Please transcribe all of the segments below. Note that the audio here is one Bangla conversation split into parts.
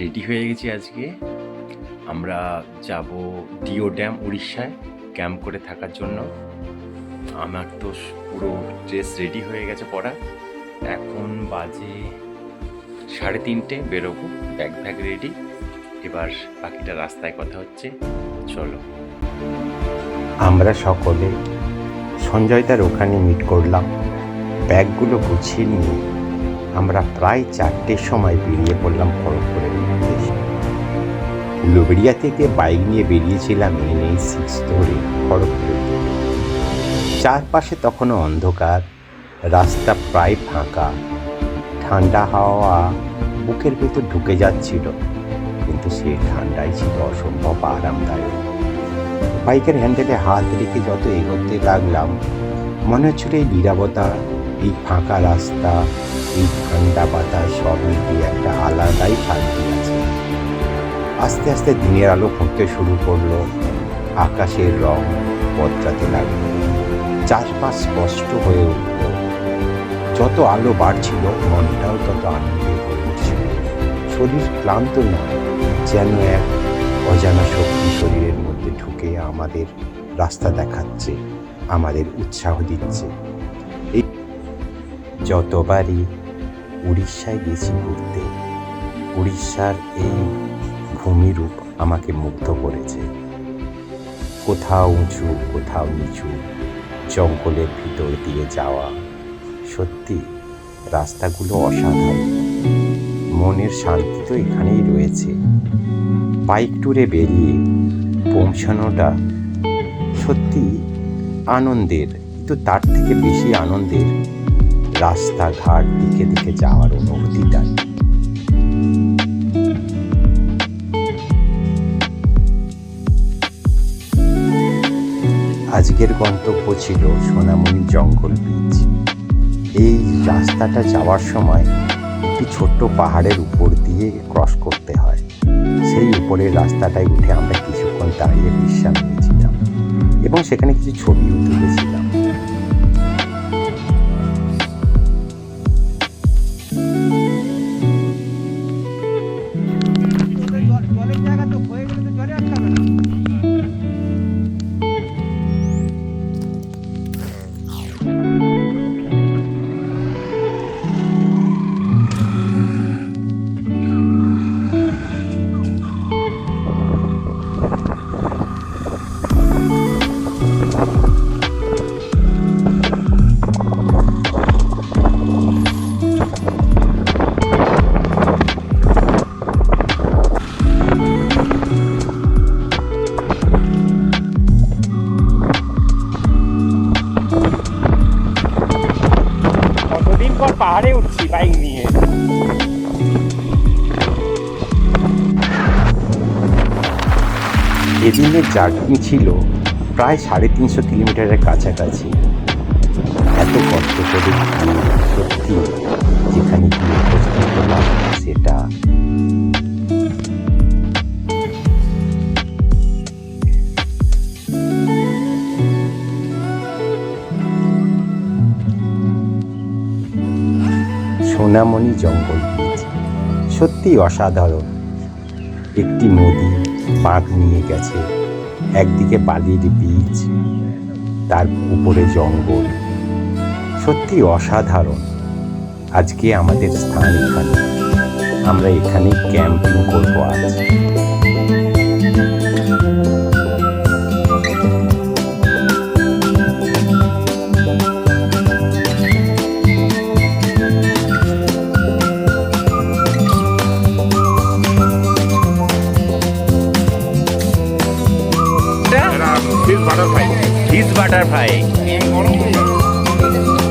রেডি হয়ে গেছি। আজকে আমরা যাব ডিও ড্যাম, উড়িষ্যায় ক্যাম্প করে থাকার জন্য। আমার তো পুরো ড্রেস রেডি হয়ে গেছে পরা। এখন বাজে 3:30, বেরোবো, ব্যাগ রেডি। এবার বাকিটা রাস্তায় কথা হচ্ছে, চলো। আমরা সকলে সঞ্জয়দার ওখানে মিট করলাম। ব্যাগগুলো গুছিয়ে নিয়ে আমরা প্রায় 4টের সময় বেরিয়ে পড়লাম খড়গপুরের উদ্দেশ্যে। উলুবেড়িয়া থেকে বাইক নিয়ে বেরিয়েছিলাম NH6 ধরে খড়গপুরের দিকে। চারপাশে তখনও অন্ধকার, রাস্তা প্রায় ফাঁকা। ঠান্ডা হাওয়া বুকের ভেতর ঢুকে যাচ্ছিল, কিন্তু সেই ঠান্ডাই ছিল অসম্ভব আরামদায়ক। বাইকের হ্যান্ডেলে হাত রেখে যত এগোতে লাগলাম, মনে হচ্ছিল এই নীরবতা, এই ফাঁকা রাস্তা, এই ঠান্ডা বাতাস সব মিলিয়ে একটা আলাদাই শান্তি আছে। আস্তে আস্তে দিনের আলো ফুটতে শুরু করলো, আকাশের রং বদলাতে লাগলো, চারপাশ স্পষ্ট হয়ে উঠল। যত আলো বাড়ছিল মনটাও তত আনন্দে হয়ে উঠছিল। শরীর ক্লান্ত নয়, যেন এক অজানা শক্তি শরীরের মধ্যে ঢুকে আমাদের রাস্তা দেখাচ্ছে, আমাদের উৎসাহ দিচ্ছে। এই যতবারই উড়িষ্যায় গেছি ঘুরতে, উড়িষ্যার এই ভূমিরূপ আমাকে মুগ্ধ করেছে। কোথাও উঁচু, কোথাও নিচু, জঙ্গলের ভিতর দিয়ে যাওয়া। সত্যি রাস্তাগুলো অসাধারণ। মনের শান্তি তো এখানেই রয়েছে। বাইক ট্যুরে বেরিয়ে পৌঁছানোটা সত্যি আনন্দের, কিন্তু তার থেকে বেশি আনন্দের রাস্তাঘাট দিকে দিকে যাওয়ার অনুভূতিটাই। আজকের গন্তব্য ছিল সোনামণি জঙ্গল বীচ। এই রাস্তাটা যাওয়ার সময় একটি ছোট্ট পাহাড়ের উপর দিয়ে ক্রস করতে হয়। সেই উপরের রাস্তাটায় উঠে আমরা কিছুক্ষণ দাঁড়িয়ে বিশ্রাম নিয়েছিলাম এবং সেখানে কিছু ছবিও তুলেছিলাম। পাহাড়ে উঠছি বাইক নিয়ে। এদিনের জার্নি ছিল প্রায় 350 কিলোমিটারের কাছাকাছি। এত কষ্ট করে সত্যি যেখানে গিয়ে উপস্থিত হলাম সেটা সোনামণি জঙ্গল বীচ। সত্যি অসাধারণ। একটি নদী বাঁক নিয়ে গেছে, একদিকে বালির বীচ, তার উপরে জঙ্গল। সত্যি অসাধারণ। আজকে আমাদের স্থান এখানে, আমরা এখানে ক্যাম্পিং করবো আজ। ফিশ বাটারফ্লাই,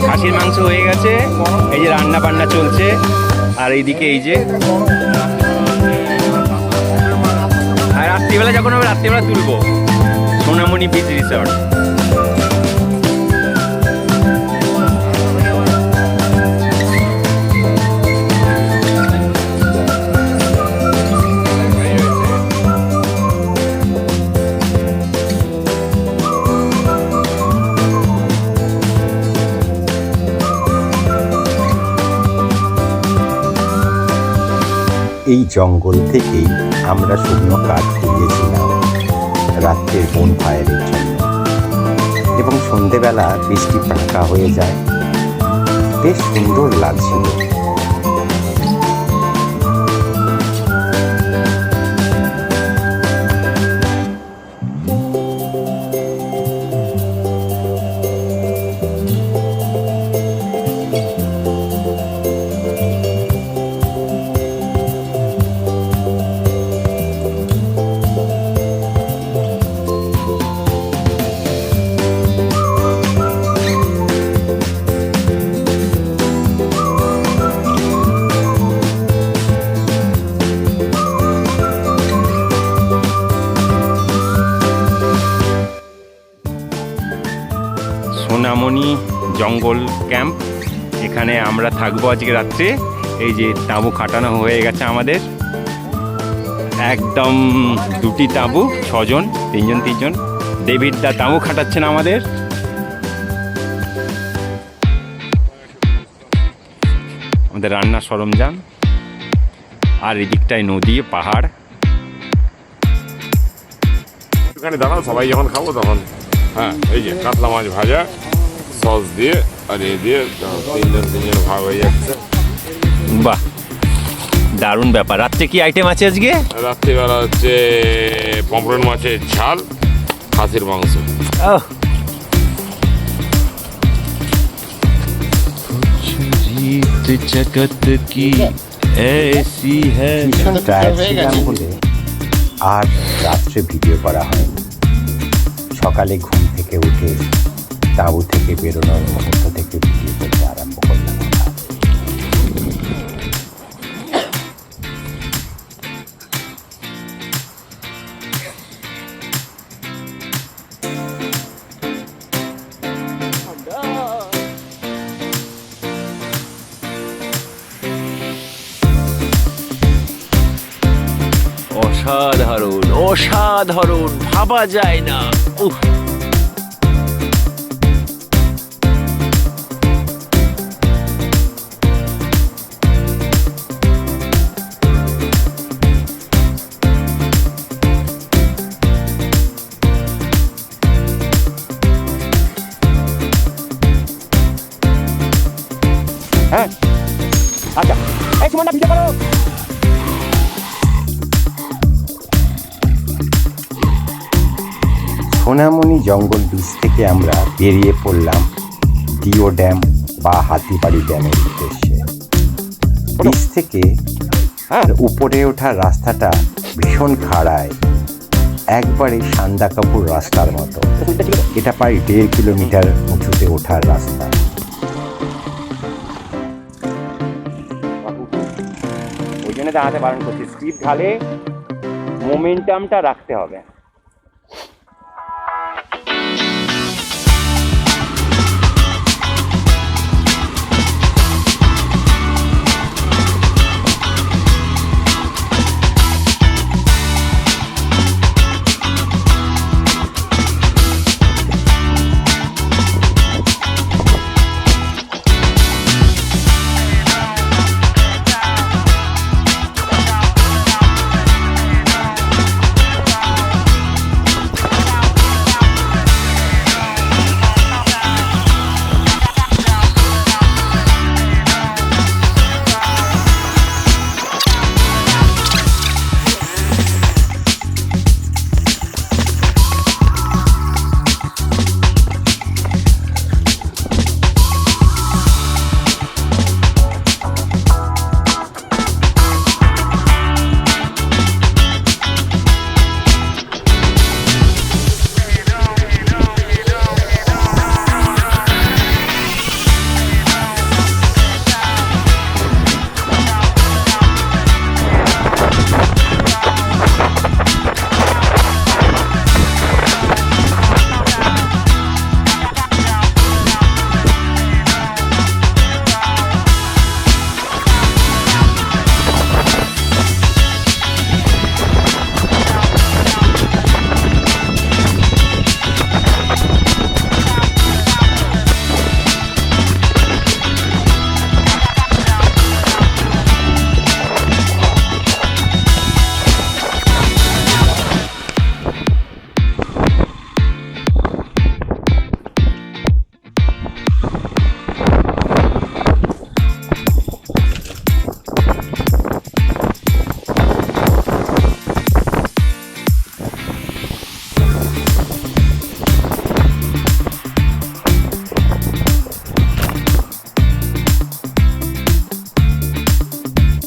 খাসির মাংস হয়ে গেছে, এই যে রান্না বান্না চলছে। আর এইদিকে এই যে, আর রাত্রিবেলা যখন আমরা রাত্রিবেলা তুলবো সোনামণি বিচ রিসর্ট। এই জঙ্গল থেকেই আমরা শুকনো কাঠ কুড়িয়েছিলাম রাত্রের বন ফায়ারের জন্য, এবং সন্ধেবেলা বৃষ্টি ফাঁকা হয়ে যায়। বেশ সুন্দর লাগছিল। সোনামণি জঙ্গল ক্যাম্প, এখানে আমরা থাকবো আজকে রাত্রে। এই যে তাঁবু খাটানো হয়ে গেছে আমাদের, একদম দুটি তাঁবু, 6 জন, 3 জন 3 জন। ডেভিড দা তাঁবু খাটাচ্ছেন আমাদের। আমাদের রান্নার সরঞ্জাম, আর এদিকটায় নদী পাহাড়। এখানে দাঁড়াও, সবাই যখন খাবো তখন। হ্যাঁ, এই যে কাতলা মাছ ভাজা সস দিয়ে আর এ দিয়ে 3 জন ভাগ হয়ে যাচ্ছে। বাহ, দারুণ ব্যাপার। রাত্রে কি আইটেম আছে আজকে? রাত্রিবেলা হচ্ছে পমফ্রেট মাছের ঝাল, খাসির মাংস। ভীষণ টায়ার্ড ছিলাম বলে আর রাত্রে ভিডিও করা হয়নি। সকালে ঘুম থেকে উঠে তাঁবু থেকে বেরোনোর মুহূর্ত থেকে ভিডিও করতে আরম্ভ করলাম। অসাধারণ, অসাধারণ, ভাবা যায় না। উফ, হ্যাঁ, আচ্ছা, এই সুমনদা ভিডিও করো। সোনামণি জঙ্গল বীচ থেকে আমরা বেরিয়ে পড়লাম ডিও ড্যাম বা হাতিবাড়ি ড্যামের উদ্দেশ্যে। বীচ থেকে উপরে ওঠার রাস্তাটা ভীষণ খাড়ায়, একবারে সান্দা কাপুর রাস্তার মতো। এটা প্রায় 1.5 কিলোমিটার উঁচুতে ওঠার রাস্তা। ওই জন্য দাঁড়াতে বারণ করছি, স্টিপ ঢালে মোমেন্টামটা রাখতে হবে।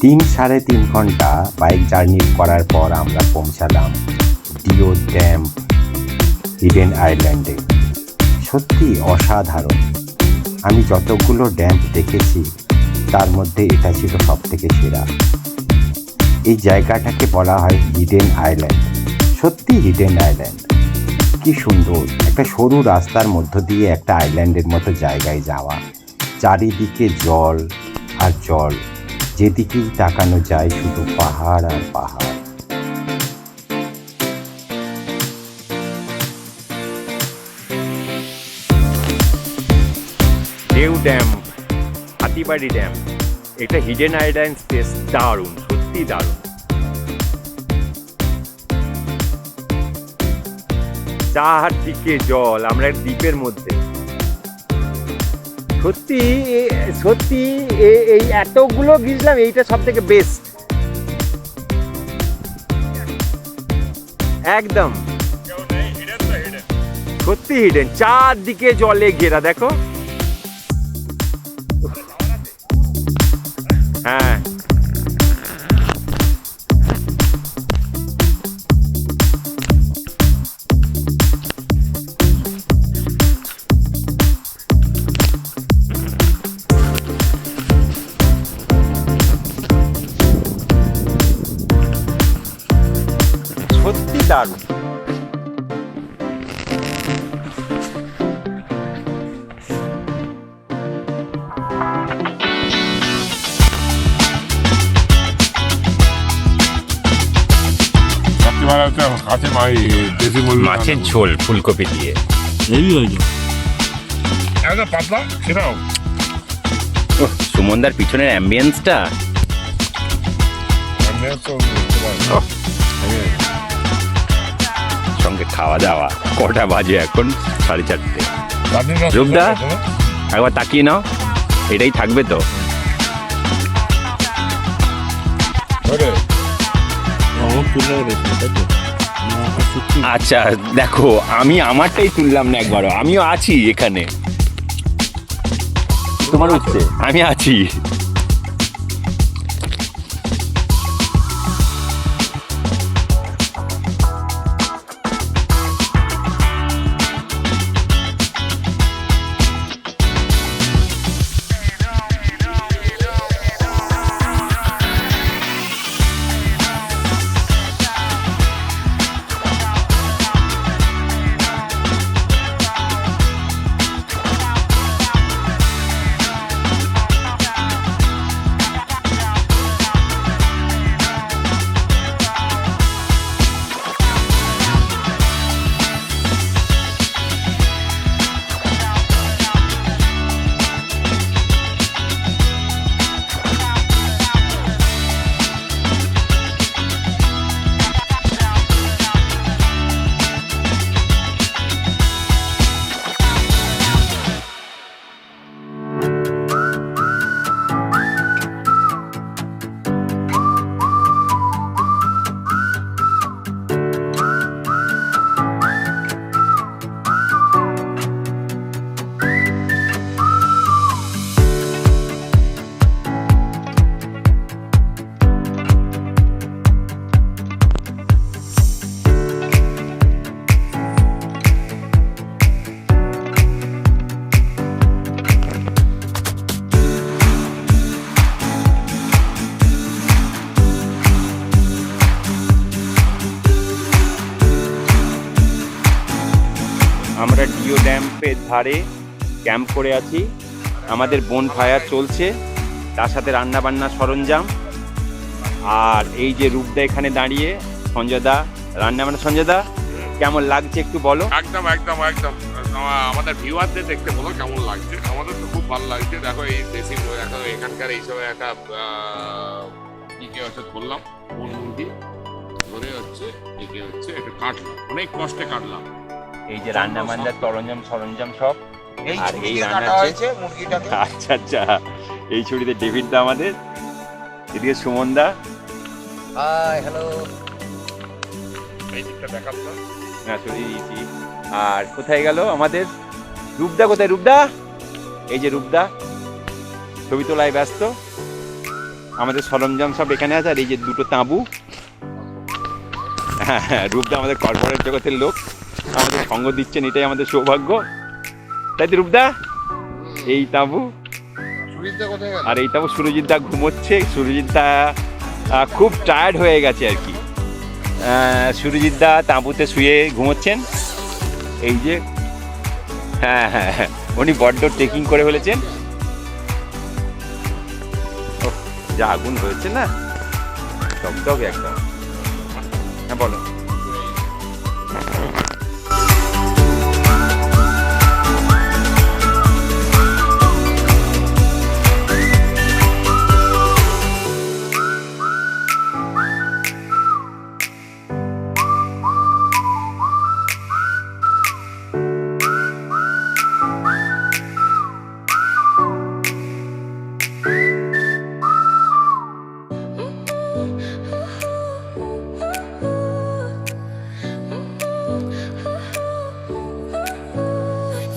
3-3.5 ঘন্টা বাইক জার্নি করার পর আমরা পৌঁছালাম ডিও ড্যাম হিডেন আইল্যান্ডে। সত্যি অসাধারণ। আমি যতগুলো ড্যাম দেখেছি তার মধ্যে এটা ছিল সবথেকে সেরা। এই জায়গাটাকে বলা হয় হিডেন আইল্যান্ড। সত্যি হিডেন আইল্যান্ড। কি সুন্দর, একটা সরু রাস্তার মধ্য দিয়ে একটা আইল্যান্ডের মতো জায়গায় যাওয়া, চারিদিকে জল আর জল, যেদিকেই তাকানো যায় শুধু পাহাড় আর পাহাড়। ঢেউ ড্যাম, হাতিবাড়ি ড্যাম, এটা হিডেন আইল্যান্ড স্পেস, দারুণ, সত্যি দারুণ। চারদিকে জল, আমরা দ্বীপের মধ্যে। সত্যি সত্যি এই এতগুলো গিয়েছিলাম, এইটা সব থেকে বেস্ট একদম। সত্যি হিডেন, চারদিকে জলে ঘেরা, দেখো। হ্যাঁ, সত্যি দারুণ। মাছের ঝোল ফুলকপি দিয়ে পাতলা সেটাও। সুমনদার পিছনের অ্যাম্বিয়েন্সটা সঙ্গে খাওয়া দাওয়া। কটা বাজে এখন? 4:30। রূপদা একবার তাকিয়ে নাও, এটাই থাকবে তো? আচ্ছা দেখো, আমি আমারটাই তুললাম না একবারও, আমিও আছি এখানে। তোমার হচ্ছে, আমি আছি। আমরা ডিও ড্যামের ধারে ক্যাম্প করে আছি। আমাদের বোন ফায়ার চলছে, তার সাথে রান্না বান্না সরঞ্জাম। আর এই যে রূপদা এখানে দাঁড়িয়ে, সঞ্জয়দা রান্না বান্না। সঞ্জয়দা কেমন লাগছে একটু বলো। একদম একদম একদম আমাদের ভিউয়ারদের দেখতে বলো কেমন লাগছে। আমাদের তো খুব ভালো লাগছে। দেখো এই দেশি, দেখো এখানকার এইসব একটা কি হচ্ছে ধরলাম, কোন মুরগি ধরে হচ্ছে একে হচ্ছে এটা কাটলাম, অনেক কষ্টে কাটলাম। এই যে রান্না বান্নার সরঞ্জাম সব, আর এই রান্না হয়েছে মুরগিটাকে। আচ্ছা আচ্ছা, এই ছুটিতে ডেভিড দা আমাদের, এদিকে সুমন দা। Hi hello. এই দিকটা দেখাচ্ছো না, সরিয়ে দিয়েছি। আর কোথায় গেল আমাদের রূপদা? কোথায় রূপদা? এই যে রূপদা ছবি তোলায় ব্যস্ত। আমাদের সরঞ্জাম সব এখানে আছে। আর এই যে দুটো তাঁবু, হ্যাঁ হ্যাঁ, রূপদা আমাদের কর্পোরেট জগতের লোক, আমাদের সঙ্গ দিচ্ছেন, এটাই আমাদের সৌভাগ্য, তাই তো রূপদা? এই তাঁবু আর এই তাঁবু। সুরজিৎ দা ঘুমোচ্ছে। সুরজিৎ দা খুব টায়ার্ড হয়ে গেছে আর কি। সুরজিৎ দা তাঁবুতে শুয়ে ঘুমোচ্ছেন। এই যে হ্যাঁ হ্যাঁ হ্যাঁ, উনি বড্ড ট্রেকিং করে ফেলেছেন। যা আগুন হয়েছে না, টকটক একদম। হ্যাঁ বলো।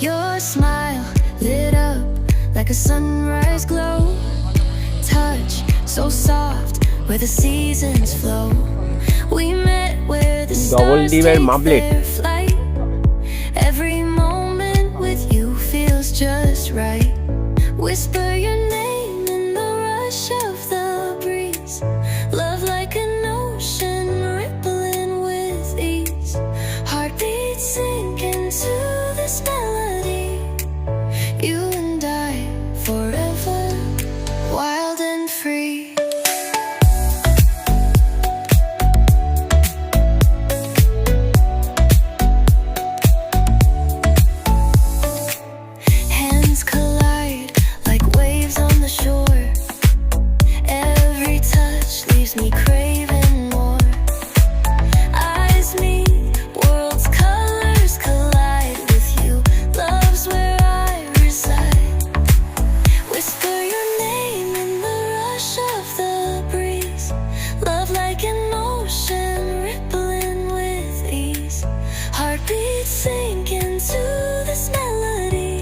Your smile lit up like a sunrise glow. Touch so soft where the seasons flow. We met where the stars take their flight. Every moment with you feels just right. Whisper your name in the rush of the breeze. Love like an ocean rippling with ease. Heartbeats sink into this melody. You and I forever, wild and free. Hands collide like waves on the shore. Every touch leaves me craving more. Eyes meet, worlds colors collide with you. Love's where I reside. Whisper your name in the rush of the breeze. Love like an ocean rippling with ease. Heartbeats sink into this melody.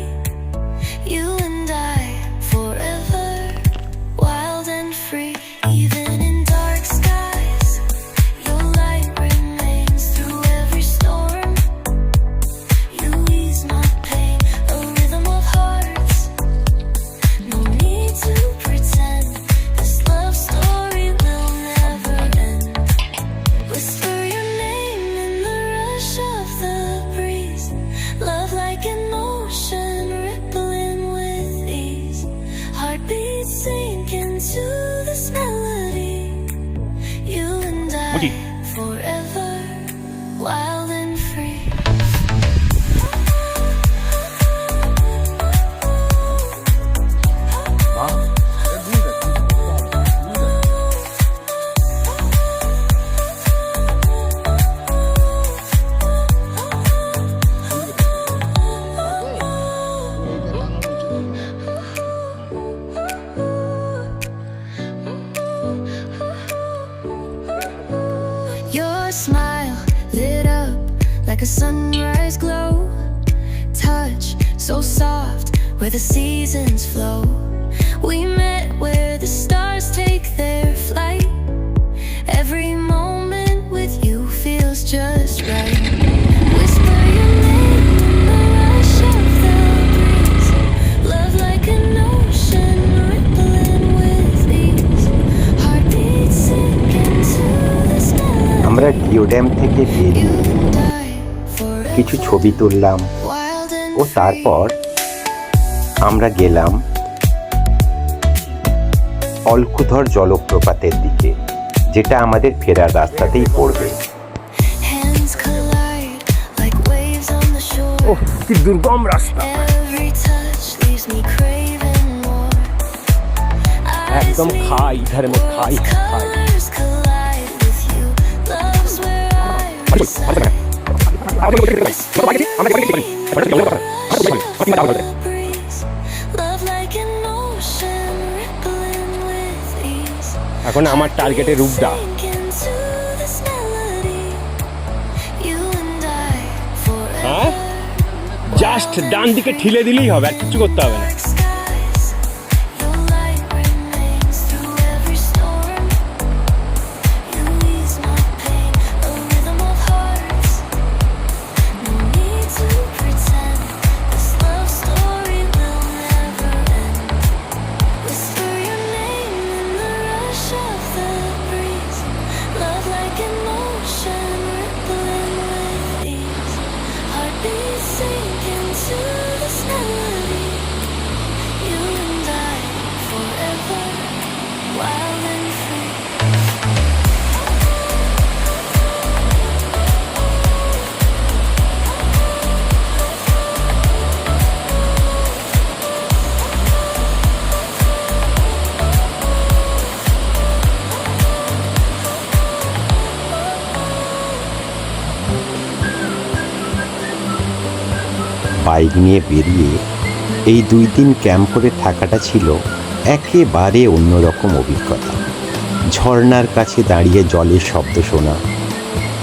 You and I forever, wild and free. Even in dark skies, your light remains through every storm. You ease my pain, a rhythm of hearts. No need to pretend, this love story will never end. Whisper your name in the rush of the breeze. Love like an ocean rippling with ease. Heartbeats sink into this melody. You and I forever, wild and free. Your smile lit up like a sunrise glow. Touch so soft where the seasons flow. We met where the stars take their flight. Every moment with you feels just right. Whisper your name in the rush of the breeze. Love like an ocean rippling with ease. Heartbeats sink into this melody. আমরা ডিও ড্যাম থেকে বেরিয়ে You and I কিছু forever, ছবি তুললাম wild and ও তারপর আমরা গেলাম অলকুধর জলপ্রপাতের দিকে, যেটা আমাদের ফেরার রাস্তাতেই পড়বে। hands collide like waves on the shore. ওহ, কি দুর্গম রাস্তা, Every touch leaves me craving more. একদম খাই, ধারে মত খাই খাই। Colors collide with you. Love's where I reside. Breeze. Love like an ocean rippling with ease. এখন আমার টার্গেটে রূপদা। Sink into this melody. You and I হ্যাঁ, forever. জাস্ট ডান দিকে ঠিলে দিলেই হবে, আর কিছু করতে হবে না। Dark skies, your light remains through every storm. Bike নিয়ে বেরিয়ে এই 2 দিন ক্যাম্প করে থাকাটা ছিল একেবারে অন্যরকম অভিজ্ঞতা। ঝর্ণার কাছে দাঁড়িয়ে জলের শব্দ শোনা,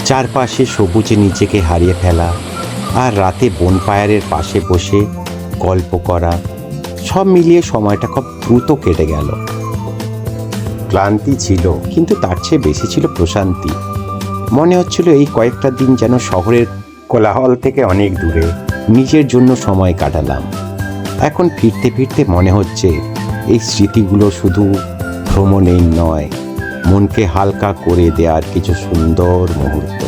চারপাশে সবুজে নিজেকে হারিয়ে ফেলা, আর রাতে বনফায়ারের পাশে বসে গল্প করা, সব মিলিয়ে সময়টা খুব দ্রুত কেটে গেল। ক্লান্তি ছিল, কিন্তু তার চেয়ে বেশি ছিল প্রশান্তি। মনে হচ্ছিল এই কয়েকটা দিন যেন শহরের কোলাহল থেকে অনেক দূরে নিজের জন্য সময় কাটালাম। এখন ফিরতে ফিরতে মনে হচ্ছে এই স্মৃতিগুলো শুধু ভ্রমণেই নয়, মনকে হালকা করে দেওয়ার কিছু সুন্দর মুহূর্ত।